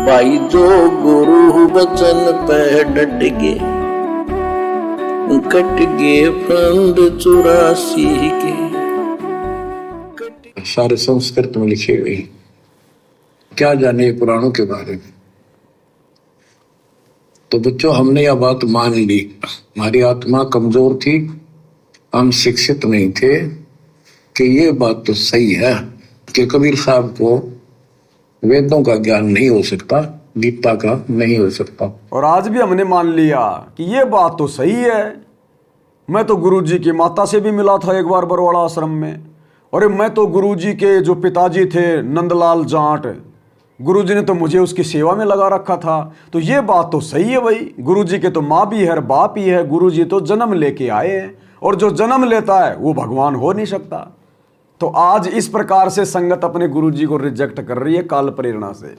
भाई जो गुरु वचन पे डट गए, कट गए फंद 84 के। सारे संस्कृत में लिखे हुए, क्या जाने पुराणों के बारे में। तो बच्चों, हमने यह बात मान ली, हमारी आत्मा कमजोर थी, हम शिक्षित नहीं थे कि ये बात तो सही है कि कबीर साहब को वेदों का ज्ञान नहीं हो सकता, गीता का नहीं हो सकता। और आज भी हमने मान लिया कि ये बात तो सही है। मैं तो गुरुजी की माता से भी मिला था एक बार बरवाड़ा आश्रम में, और मैं तो गुरुजी के जो पिताजी थे नंदलाल जाट, गुरुजी ने तो मुझे उसकी सेवा में लगा रखा था। तो ये बात तो सही है भाई, गुरुजी के तो माँ भी है, बाप ही है, गुरुजी तो जन्म लेके आए हैं, और जो जन्म लेता है वो भगवान हो नहीं सकता। तो आज इस प्रकार से संगत अपने गुरुजी को रिजेक्ट कर रही है काल प्रेरणा से।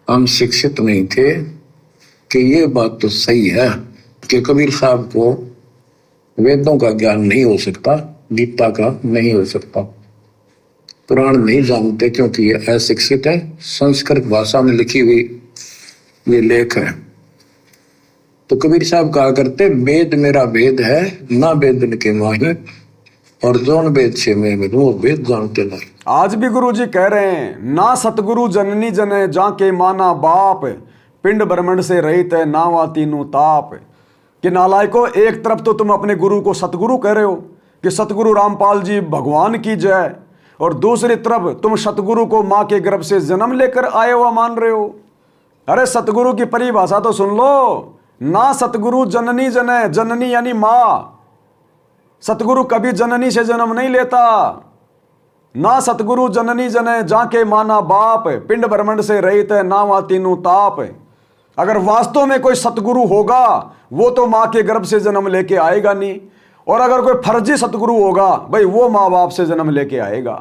हम शिक्षित नहीं थे कि ये बात तो सही है कि कबीर साहब को वेदों का ज्ञान नहीं हो सकता, गीता का नहीं हो सकता। पुराण नहीं जानते क्योंकि ये अशिक्षित है, संस्कृत भाषा में लिखी हुई ये लेख है। तो कबीर साहब कहा करते, वेद मेरा वेद है, ना वेदन के माही, और जौन वेद से मैं मिलूं वो वेद जानते नहीं। आज भी गुरुजी कह रहे हैं, ना सतगुरु जननी जने जाके माना बाप, पिंड ब्रह्मंड से रहित है नावा तीनों ताप। कि नालायको, एक तरफ तो तुम अपने गुरु को सतगुरु कह रहे हो कि सतगुरु रामपाल जी भगवान की जय, और दूसरी तरफ तुम सतगुरु को माँ के गर्भ से जन्म लेकर आए हुआ मान रहे हो। अरे सतगुरु की परिभाषा तो सुन लो, ना सतगुरु जननी जने, जननी यानी माँ। सतगुरु कभी जननी से जन्म नहीं लेता। ना सतगुरु जननी जने जाके माना बाप, पिंड ब्रह्मंड से रहित है नावा तीनों ताप। अगर वास्तव में कोई सतगुरु होगा वो तो माँ के गर्भ से जन्म लेके आएगा नहीं, और अगर कोई फर्जी सतगुरु होगा भाई वो माँ बाप से जन्म लेके आएगा।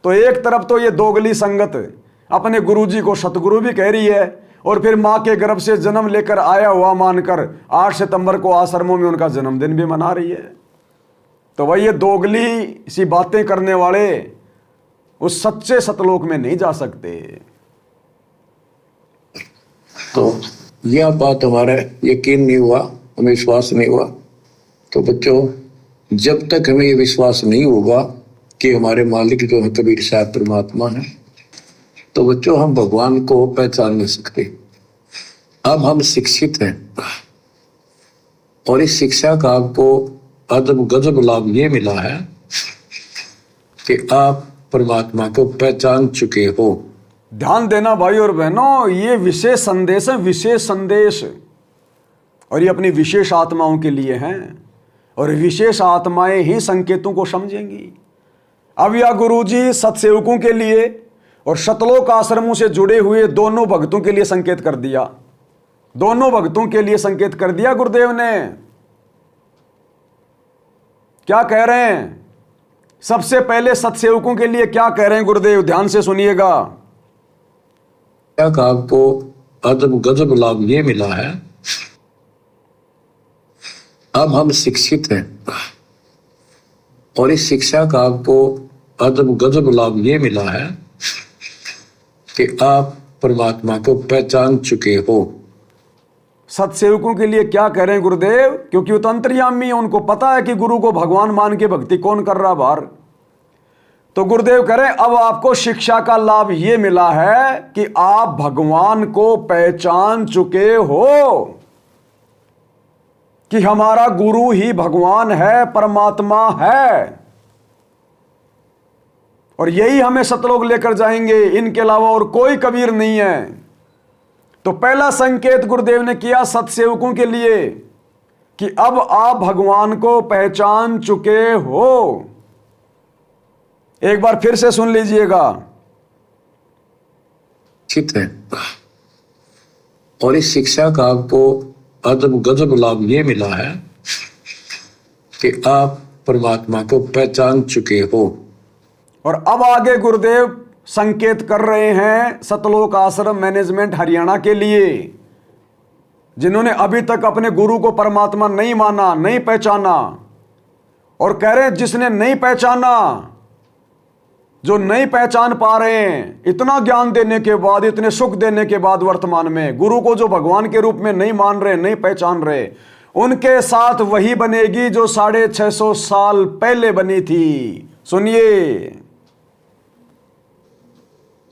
तो एक तरफ तो ये दोगली संगत अपने गुरुजी को सतगुरु भी कह रही है, और फिर माँ के गर्भ से जन्म लेकर आया हुआ मानकर 8 सितंबर को आश्रमों में उनका जन्मदिन भी मना रही है। तो वही ये दोगली सी बातें करने वाले उस सच्चे सतलोक में नहीं जा सकते। तो यह बात हमारा यकीन नहीं हुआ, हमें विश्वास नहीं हुआ। तो बच्चों, जब तक हमें ये विश्वास नहीं होगा कि हमारे मालिक जो है कबीर साहब परमात्मा है, तो बच्चों हम भगवान को पहचान नहीं सकते। अब हम शिक्षित हैं, और इस शिक्षा का आपको अदब गजब लाभ ये मिला है कि आप परमात्मा को पहचान चुके हो। ध्यान देना भाई और बहनों, ये विशेष संदेश है, विशेष संदेश, और ये अपनी विशेष आत्माओं के लिए हैं, और विशेष आत्माएं ही संकेतों को समझेंगी। अब यह गुरुजी सत्सेवकों के लिए और शतलोक आश्रमों से जुड़े हुए दोनों भक्तों के लिए संकेत कर दिया, दोनों भक्तों के लिए संकेत कर दिया गुरुदेव ने। क्या कह रहे हैं? सबसे पहले सत्सेवकों के लिए क्या कह रहे हैं गुरुदेव, ध्यान से सुनिएगा। आपको अदब गजब लाभ ये मिला है, अब हम शिक्षित हैं, और इस शिक्षा का आपको अदब गजब लाभ ये मिला है कि आप परमात्मा को पहचान चुके हो। सत्सेवकों के लिए क्या कह रहे हैं गुरुदेव? क्योंकि वो तो अंतर्यामी है, उनको पता है कि गुरु को भगवान मान के भक्ति कौन कर रहा बाहर। तो गुरुदेव कह रहे हैं, अब आपको शिक्षा का लाभ ये मिला है कि आप भगवान को पहचान चुके हो कि हमारा गुरु ही भगवान है, परमात्मा है, और यही हमें सतलोक लेकर जाएंगे, इनके अलावा और कोई कबीर नहीं है। तो पहला संकेत गुरुदेव ने किया सत्सेवकों के लिए कि अब आप भगवान को पहचान चुके हो। एक बार फिर से सुन लीजिएगा। ठीक है, और इस शिक्षा का आपको अदब गजब लाभ ये मिला है कि आप परमात्मा को पहचान चुके हो। और अब आगे गुरुदेव संकेत कर रहे हैं सतलोक आश्रम मैनेजमेंट हरियाणा के लिए, जिन्होंने अभी तक अपने गुरु को परमात्मा नहीं माना, नहीं पहचाना, और कह रहे हैं जिसने नहीं पहचाना जो नहीं पहचान पा रहे हैं, इतना ज्ञान देने के बाद, इतने सुख देने के बाद वर्तमान में गुरु को जो भगवान के रूप में नहीं मान रहे, नहीं पहचान रहे, उनके साथ वही बनेगी जो 650 साल पहले बनी थी। सुनिए,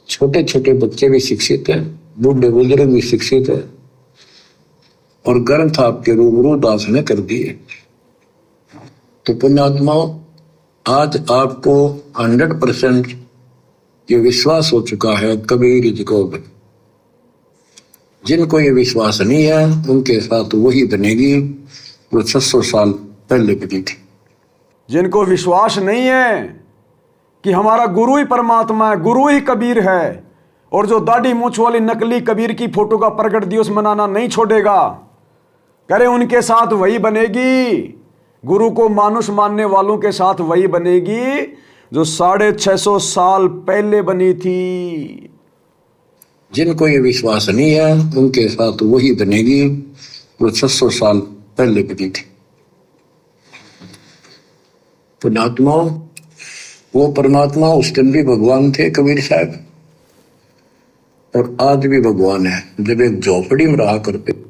छोटे छोटे बच्चे भी शिक्षित हैं, बूढ़े बुजुर्ग भी शिक्षित है, और ग्रंथ आपके रूबरू दास ने कर दिए। तो पुण्यात्माओं, आज आपको 100% ये विश्वास हो चुका है कबीर जी को। जिनको ये विश्वास नहीं है उनके साथ वही बनेगी जो 600 साल पहले बनी थी। जिनको विश्वास नहीं है कि हमारा गुरु ही परमात्मा है, गुरु ही कबीर है, और जो दाढ़ी मूछ वाली नकली कबीर की फोटो का प्रकट दिवस मनाना नहीं छोड़ेगा, करे उनके साथ वही बनेगी। गुरु को मानुष मानने वालों के साथ वही बनेगी जो 650 साल पहले बनी थी। जिनको ये विश्वास नहीं है उनके साथ वही बनेगी जो 600 साल पहले बनी थी। पुण्यात्माओं, वो परमात्मा उस दिन भी भगवान थे कबीर साहब, और आज भी भगवान है। जब एक झोपड़ी में रहा करते,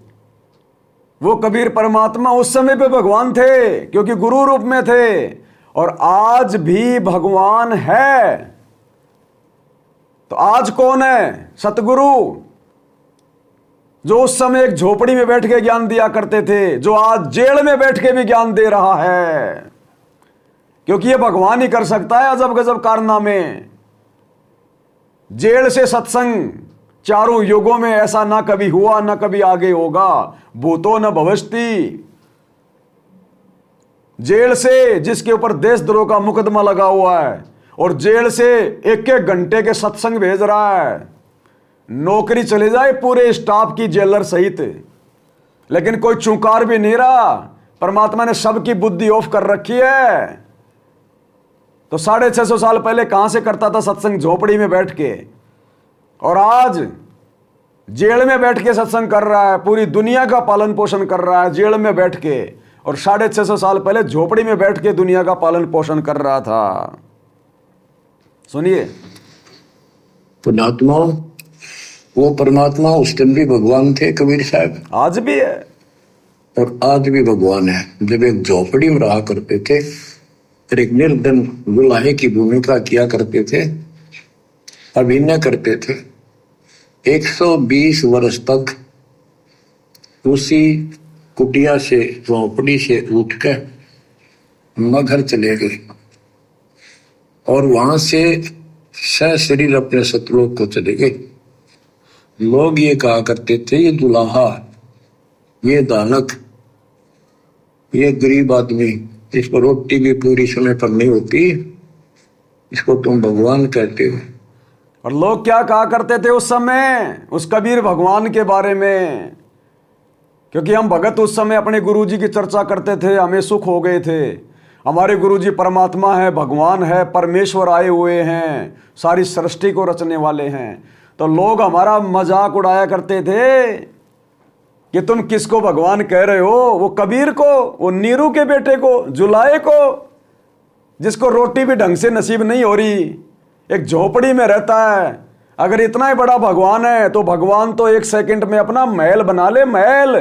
वो कबीर परमात्मा उस समय पे भगवान थे क्योंकि गुरु रूप में थे, और आज भी भगवान है। तो आज कौन है? सतगुरु, जो उस समय एक झोपड़ी में बैठ के ज्ञान दिया करते थे, जो आज जेल में बैठ के भी ज्ञान दे रहा है, क्योंकि ये भगवान ही कर सकता है अजब गजब कारनामे। जेल से सत्संग, चारों युगों में ऐसा ना कभी हुआ, ना कभी आगे होगा। भूतो न भविष्यति। जेल से जिसके ऊपर देशद्रोह का मुकदमा लगा हुआ है, और जेल से एक एक घंटे के सत्संग भेज रहा है, नौकरी चले जाए पूरे स्टाफ की जेलर सहित, लेकिन कोई चुकार भी नहीं रहा। परमात्मा ने सबकी बुद्धि ऑफ कर रखी है। तो 650 साल पहले कहां से करता था सत्संग? झोपड़ी में बैठ के। और आज जेल में बैठ के सत्संग कर रहा है, पूरी दुनिया का पालन पोषण कर रहा है जेल में बैठ के, और 650 साल पहले झोपड़ी में बैठ के दुनिया का पालन पोषण कर रहा था। सुनिए, पुण्यात्माओं, वो परमात्मा उस दिन भी भगवान थे कबीर साहब, आज भी है, और आज भी भगवान है। जब एक झोपड़ी में रहा करते थे और एक निर्धन गुलाहे की भूमिका किया करते थे, अभिनय करते थे, 120 वर्ष तक उसी कुटिया से, झोपड़ी से उठकर मगहर चले गए, और वहां से सशरीर अपने सतलोक को चले गए। लोग ये कहा करते थे, ये दुलाहा, ये दानक, ये गरीब आदमी, इसको रोटी भी पूरी समय पर नहीं होती, इसको तुम भगवान कहते हो। और लोग क्या कहा करते थे उस समय उस कबीर भगवान के बारे में? क्योंकि हम भगत उस समय अपने गुरुजी की चर्चा करते थे, हमें सुख हो गए थे। हमारे गुरुजी परमात्मा है, भगवान है, परमेश्वर आए हुए हैं, सारी सृष्टि को रचने वाले हैं। तो लोग हमारा मजाक उड़ाया करते थे कि तुम किसको भगवान कह रहे हो? वो कबीर को, वो नीरू के बेटे को, जुलाहे को, जिसको रोटी भी ढंग से नसीब नहीं हो रही, एक झोपड़ी में रहता है। अगर इतना ही बड़ा भगवान है तो भगवान तो 1 सेकंड में अपना महल बना ले, महल।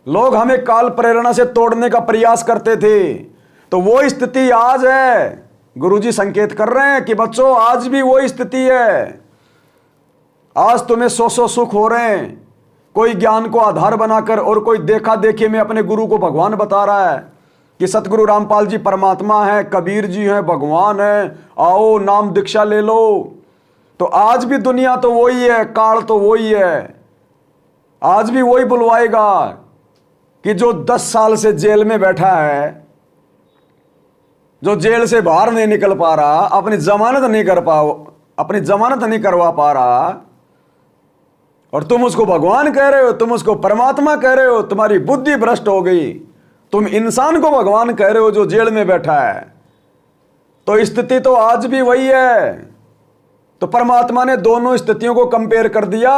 लोग हमें काल प्रेरणा से तोड़ने का प्रयास करते थे, तो वो स्थिति आज है। गुरुजी संकेत कर रहे हैं कि बच्चों, आज भी वो स्थिति है। आज तुम्हें 100 सुख हो रहे हैं, कोई ज्ञान को आधार बनाकर, और कोई देखा देखी में अपने गुरु को भगवान बता रहा है कि सतगुरु रामपाल जी परमात्मा है, कबीर जी हैं, भगवान है, आओ नाम दीक्षा ले लो। तो आज भी दुनिया तो वही है, काल तो वही है। आज भी वही बुलवाएगा कि जो 10 साल से जेल में बैठा है, जो जेल से बाहर नहीं निकल पा रहा, अपनी जमानत नहीं करवा पा रहा, और तुम उसको भगवान कह रहे हो, तुम उसको परमात्मा कह रहे हो। तुम्हारी बुद्धि भ्रष्ट हो गई। तुम इंसान को भगवान कह रहे हो जो जेल में बैठा है। तो स्थिति तो आज भी वही है। तो परमात्मा ने दोनों स्थितियों को कंपेयर कर दिया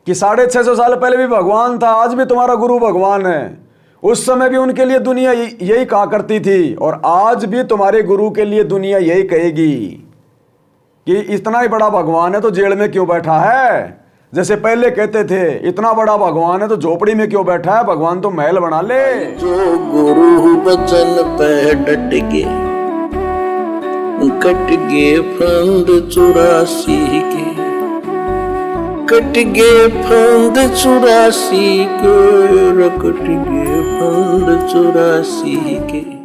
कि 650 साल पहले भी भगवान था, आज भी तुम्हारा गुरु भगवान है। उस समय भी उनके लिए दुनिया यही कहा करती थी और आज भी तुम्हारे गुरु के लिए दुनिया यही कहेगी कि इतना ही बड़ा भगवान है तो जेल में क्यों बैठा है। जैसे पहले कहते थे इतना बड़ा भगवान है तो झोपड़ी में क्यों बैठा है, भगवान तो महल बना ले। जो गुरु बचन पे डट गे, कट गे फंद 84 के, कट गे फंद 84 के, कट गे फंद 84 के।